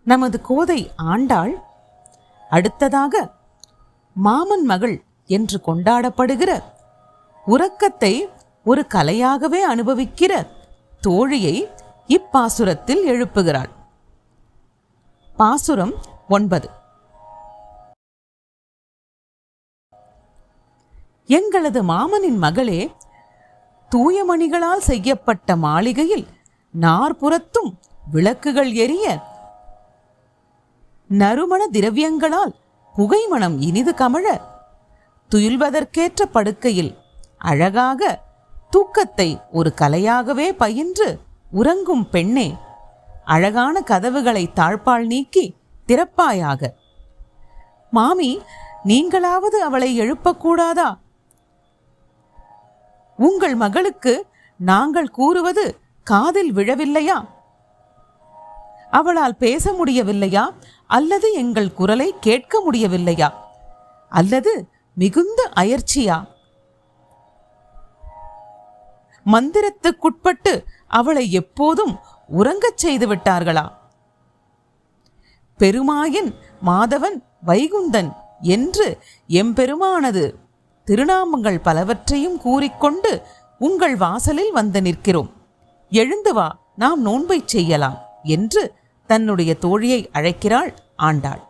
நமது கோதை ஆண்டாள் அடுத்ததாக மாமன் மகள் என்று கொண்டாடப்படுகிற உறக்கத்தை ஒரு கலையாகவே அனுபவிக்கிற தோழியை இப்பாசுரத்தில் எழுப்புகிறாள். பாசுரம் 9. எங்களது மாமனின் மகளே, தூயமணிகளால் செய்யப்பட்ட மாளிகையில் நாற்புறத்தும் விளக்குகள் எரிய நறுமண திரவியங்களால் புகைமணம் இனிது கமழ துயில்வதற்கேற்ற படுக்கையில் அழகாக தூக்கத்தை ஒரு கலையாகவே பயின்று உறங்கும் பெண்ணே, அழகான கதவுகளை தாழ்பால் நீக்கி திறப்பாயாக. மாமி, நீங்களாவது அவளை எழுப்பக்கூடாதா? உங்கள் மகளுக்கு நாங்கள் கூறுவது காதில் விழவில்லையா? அவளால் பேச முடியவில்லையா? அல்லது எங்கள் குரலை கேட்க முடியவில்லையா? அல்லது மிகுந்த அயர்ச்சியா? மந்திரத்துக்குட்பட்டு அவளை எப்போதும் உறங்கச் செய்து விட்டார்களா? பெருமாயன், மாதவன், வைகுந்தன் என்று எம்பெருமானது திருநாமங்கள் பலவற்றையும் கூறிக்கொண்டு உங்கள் வாசலில் வந்து நிற்கிறோம். எழுந்து வா, நாம் நோன்பை செய்யலாம் என்று தன்னுடைய தோழியை அழைக்கிறாள் ஆண்டாள்.